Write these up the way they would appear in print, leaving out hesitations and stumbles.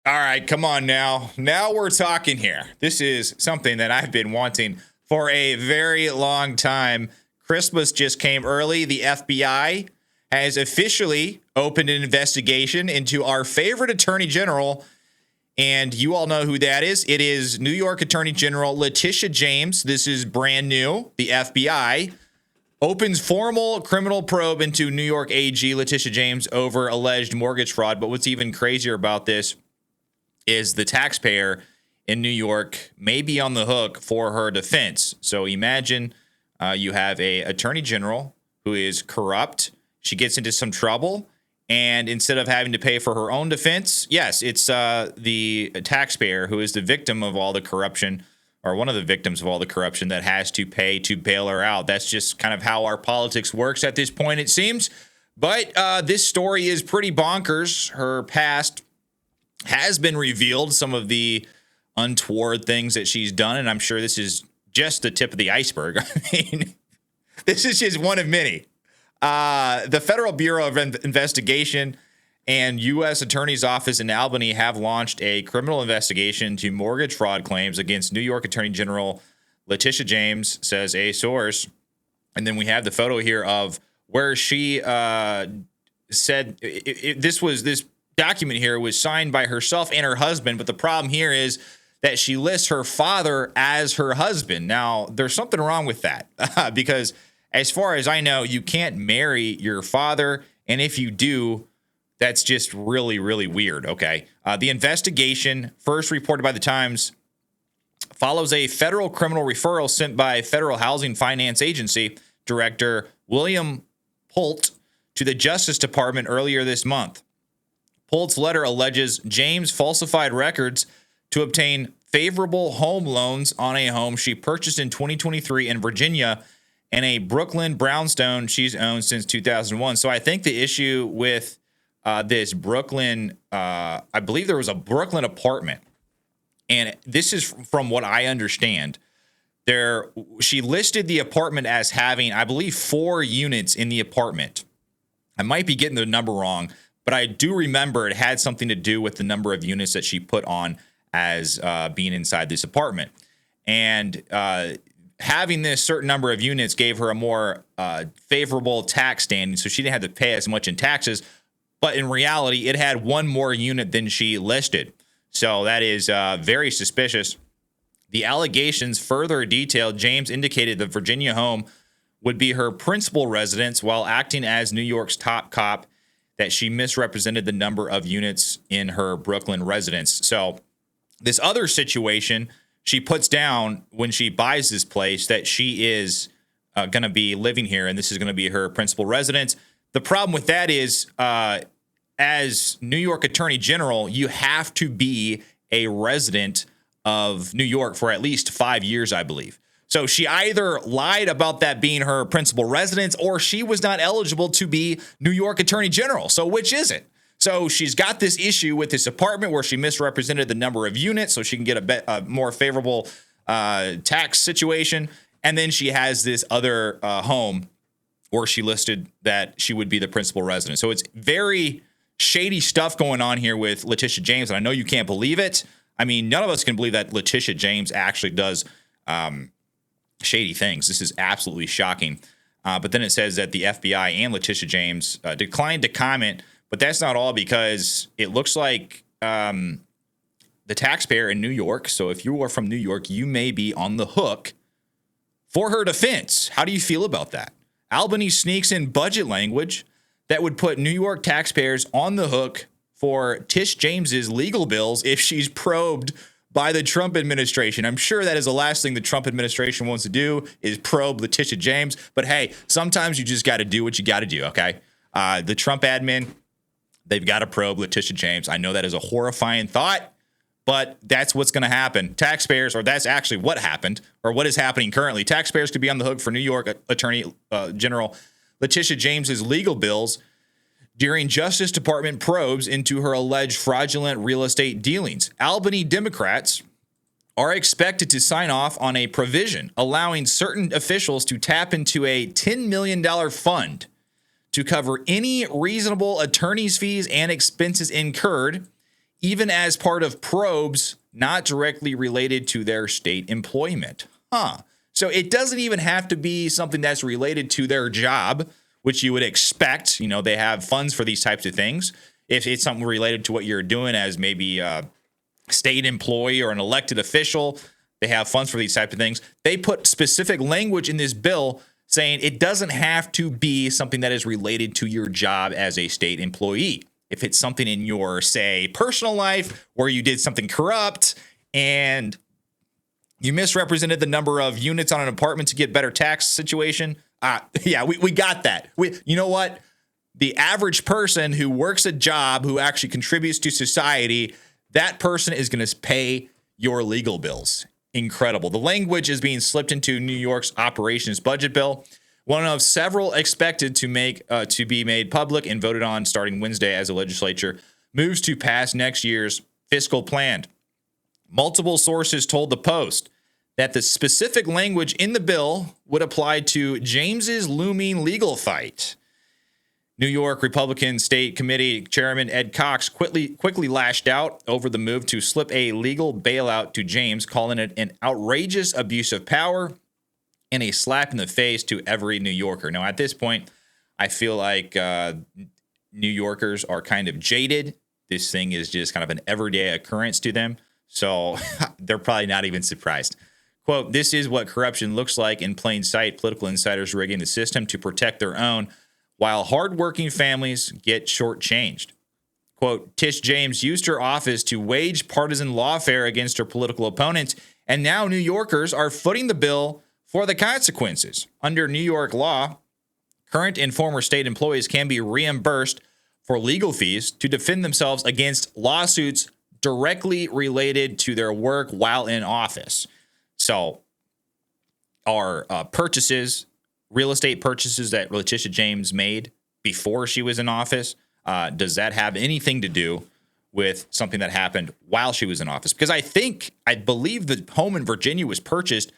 All right, come on now. Now we're talking here. This is something that I've been wanting for a very long time. Christmas just came early. The FBI has officially opened an investigation into our favorite attorney general, and you all know who that is. It is New York Attorney General Letitia James. This is brand new. The FBI opens formal criminal probe into New York AG Letitia James over alleged mortgage fraud. But what's even crazier about this is the taxpayer in New York may be on the hook for her defense. So imagine you have a attorney general who is corrupt. She gets into some trouble, and instead of having to pay for her own defense, yes, it's the taxpayer who is the victim of all the corruption, or one of the victims of all the corruption, that has to pay to bail her out. That's just kind of how our politics works at this point, it seems. But this story is pretty bonkers. Her past has been revealed, some of the untoward things that she's done, and I'm sure this is just the tip of the iceberg. I mean, this is just one of many. The Federal Bureau of Investigation and U.S. Attorney's Office in Albany have launched a criminal investigation to mortgage fraud claims against New York Attorney General Letitia James, says a source. And then we have the photo here of where she said this document here was signed by herself and her husband, but the problem here is that she lists her father as her husband. Now, there's something wrong with that because as far as I know, you can't marry your father, and if you do, that's just really, really weird, okay? The investigation, first reported by the Times, follows a federal criminal referral sent by Federal Housing Finance Agency Director William Polt to the Justice Department earlier this month. Polt's letter alleges James falsified records to obtain favorable home loans on a home she purchased in 2023 in Virginia and a Brooklyn brownstone she's owned since 2001. So I think the issue with this Brooklyn, I believe there was a Brooklyn apartment, and this is from what I understand. She listed the apartment as having, I believe, 4 units in the apartment. I might be getting the number wrong, but I do remember it had something to do with the number of units that she put on as being inside this apartment. And having this certain number of units gave her a more favorable tax standing, so she didn't have to pay as much in taxes. But in reality, it had 1 more unit than she listed. So that is very suspicious. The allegations further detailed James indicated the Virginia home would be her principal residence while acting as New York's top cop, that she misrepresented the number of units in her Brooklyn residence. So this other situation, she puts down when she buys this place that she is going to be living here, and this is going to be her principal residence. The problem with that is, as New York Attorney General, you have to be a resident of New York for at least 5 years, I believe. So she either lied about that being her principal residence, or she was not eligible to be New York Attorney General. So which is it? So she's got this issue with this apartment where she misrepresented the number of units so she can get a more favorable tax situation. And then she has this other home where she listed that she would be the principal resident. So it's very shady stuff going on here with Letitia James. And I know you can't believe it. I mean, none of us can believe that Letitia James actually does shady things. This is absolutely shocking. But then it says that the FBI and Letitia James declined to comment. But that's not all, because it looks like the taxpayer in New York, so if you are from New York, you may be on the hook for her defense. How do you feel about that? Albany sneaks in budget language that would put New York taxpayers on the hook for Tish James's legal bills if she's probed by the Trump administration. I'm sure that is the last thing the Trump administration wants to do, is probe Letitia James. But hey, sometimes you just got to do what you got to do, okay? The Trump admin, they've got to probe Letitia James. I know that is a horrifying thought, but that's what's going to happen. Taxpayers, or that's actually what happened, or what is happening currently. Taxpayers could be on the hook for New York Attorney General Letitia James's legal bills during Justice Department probes into her alleged fraudulent real estate dealings. Albany Democrats are expected to sign off on a provision allowing certain officials to tap into a $10 million fund to cover any reasonable attorney's fees and expenses incurred even as part of probes not directly related to their state employment. So it doesn't even have to be something that's related to their job, which you would expect. You know, they have funds for these types of things. If it's something related to what you're doing as maybe a state employee or an elected official, they have funds for these types of things. They put specific language in this bill saying it doesn't have to be something that is related to your job as a state employee. If it's something in your, say, personal life where you did something corrupt and you misrepresented the number of units on an apartment to get better tax situation, we got that. You know what? The average person who works a job, who actually contributes to society, that person is going to pay your legal bills. Incredible. The language is being slipped into New York's operations budget bill, one of several expected to be made public and voted on starting Wednesday as the legislature moves to pass next year's fiscal plan. Multiple sources told the Post that the specific language in the bill would apply to James's looming legal fight. New York Republican State Committee Chairman Ed Cox quickly lashed out over the move to slip a legal bailout to James, calling it an outrageous abuse of power and a slap in the face to every New Yorker. Now, at this point, I feel like New Yorkers are kind of jaded. This thing is just kind of an everyday occurrence to them, so they're probably not even surprised. Quote, "This is what corruption looks like in plain sight, political insiders rigging the system to protect their own, while hardworking families get shortchanged." Quote, "Tish James used her office to wage partisan lawfare against her political opponents, and now New Yorkers are footing the bill for the consequences. Under New York law, current and former state employees can be reimbursed for legal fees to defend themselves against lawsuits directly related to their work while in office." So our real estate purchases that Letitia James made before she was in office, does that have anything to do with something that happened while she was in office? Because I believe the home in Virginia was purchased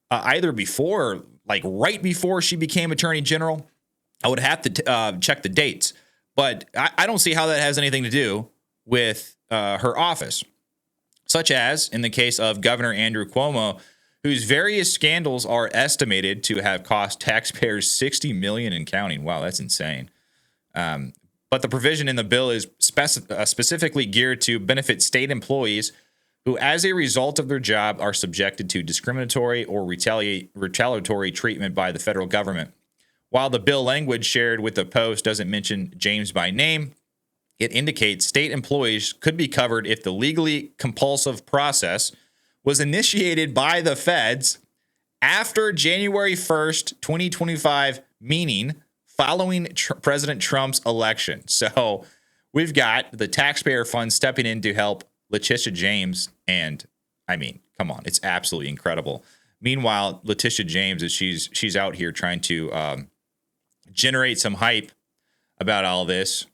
either before, like right before she became Attorney General. I would have to check the dates, but I don't see how that has anything to do with her office, such as in the case of Governor Andrew Cuomo, whose various scandals are estimated to have cost taxpayers $60 million and counting. Wow, that's insane. But the provision in the bill is specifically geared to benefit state employees who, as a result of their job, are subjected to discriminatory or retaliatory treatment by the federal government. While the bill language shared with the Post doesn't mention James by name, it indicates state employees could be covered if the legally compulsive process was initiated by the feds after January 1st, 2025, meaning following President Trump's election. So we've got the taxpayer fund stepping in to help Letitia James. And I mean, come on, it's absolutely incredible. Meanwhile, Letitia James, she's out here trying to generate some hype about all this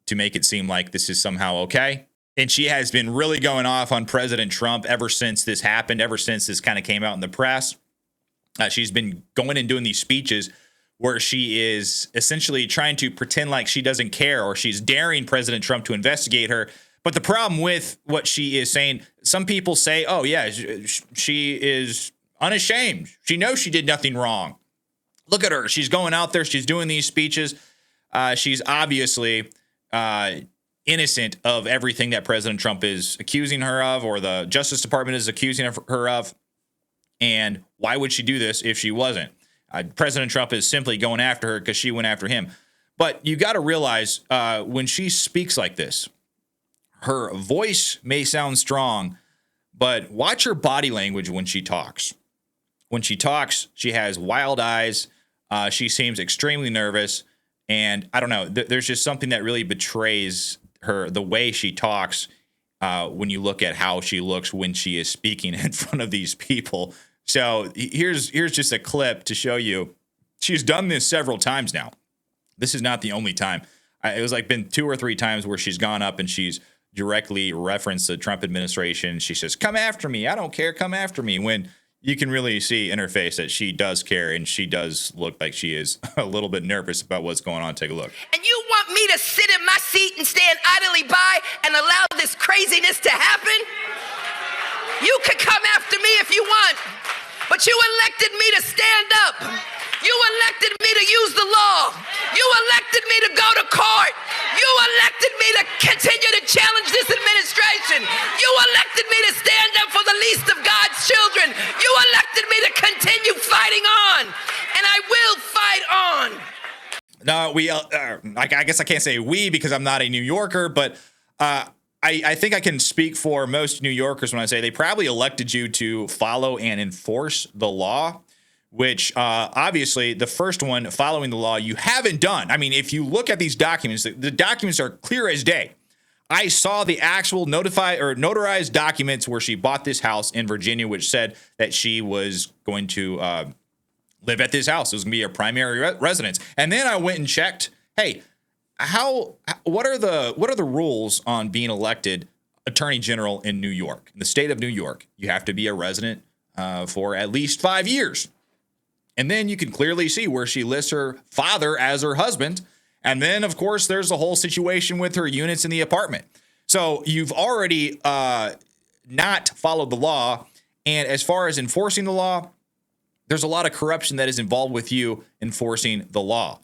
to make it seem like this is somehow okay. And she has been really going off on President Trump ever since this happened, ever since this kind of came out in the press. She's been going and doing these speeches where she is essentially trying to pretend like she doesn't care, or she's daring President Trump to investigate her. But the problem with what she is saying, some people say, oh, yeah, she is unashamed. She knows she did nothing wrong. Look at her. She's going out there. She's doing these speeches. She's obviously innocent of everything that President Trump is accusing her of, or the Justice Department is accusing her of. And why would she do this if she wasn't? President Trump is simply going after her because she went after him. But you got to realize when she speaks like this, her voice may sound strong, but watch her body language when she talks. When she talks, she has wild eyes. She seems extremely nervous. And I don't know, there's just something that really betrays her, the way she talks, when you look at how she looks when she is speaking in front of these people. So here's just a clip to show you. She's done this several times now. This is not the only time. It was like been 2 or 3 times where she's gone up and she's directly referenced the Trump administration. She says, "Come after me. I don't care. Come after me." When You can really see in her face that she does care, and she does look like she is a little bit nervous about what's going on. Take a look. And you want me to sit in my seat and stand idly by and allow this craziness to happen? You could come after me if you want, but you elected me to stand up. You elected me to use the law. You elected me to go to court. You elected me to continue to challenge this administration. You elected me to stand up for the least of God's children. You elected me to continue fighting on, and I will fight on. No, I guess I can't say we because I'm not a New Yorker, but I think I can speak for most New Yorkers when I say they probably elected you to follow and enforce the law, which obviously the first one, following the law, you haven't done. I mean, if you look at these documents, the documents are clear as day. I saw the actual notarized documents where she bought this house in Virginia, which said that she was going to live at this house. It was going to be her primary residence. And then I went and checked, hey, what are the rules on being elected attorney general in New York, in the state of New York? You have to be a resident for at least 5 years. And then you can clearly see where she lists her father as her husband. And then, of course, there's a whole situation with her units in the apartment. So you've already not followed the law. And as far as enforcing the law, there's a lot of corruption that is involved with you enforcing the law,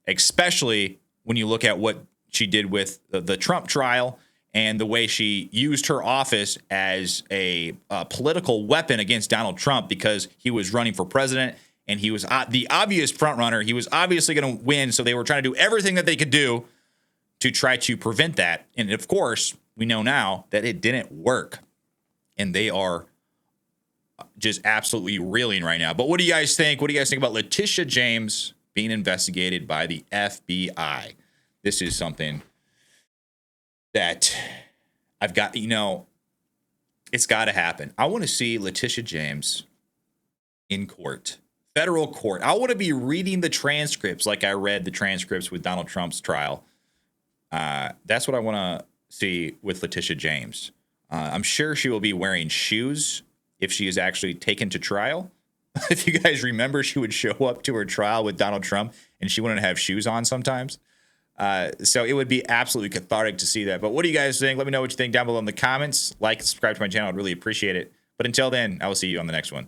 especially when you look at what she did with the Trump trial and the way she used her office as a political weapon against Donald Trump because he was running for president. And he was the obvious front runner. He was obviously going to win. So they were trying to do everything that they could do to try to prevent that. And of course, we know now that it didn't work. And they are just absolutely reeling right now. But what do you guys think? What do you guys think about Letitia James being investigated by the FBI? This is something that I've got, it's got to happen. I want to see Letitia James in court. Federal court. I want to be reading the transcripts like I read the transcripts with Donald Trump's trial. That's what I want to see with Letitia James. I'm sure she will be wearing shoes if she is actually taken to trial. If you guys remember, she would show up to her trial with Donald Trump and she wouldn't have shoes on sometimes. So it would be absolutely cathartic to see that. But what do you guys think? Let me know what you think down below in the comments. Like and subscribe to my channel. I'd really appreciate it. But until then, I will see you on the next one.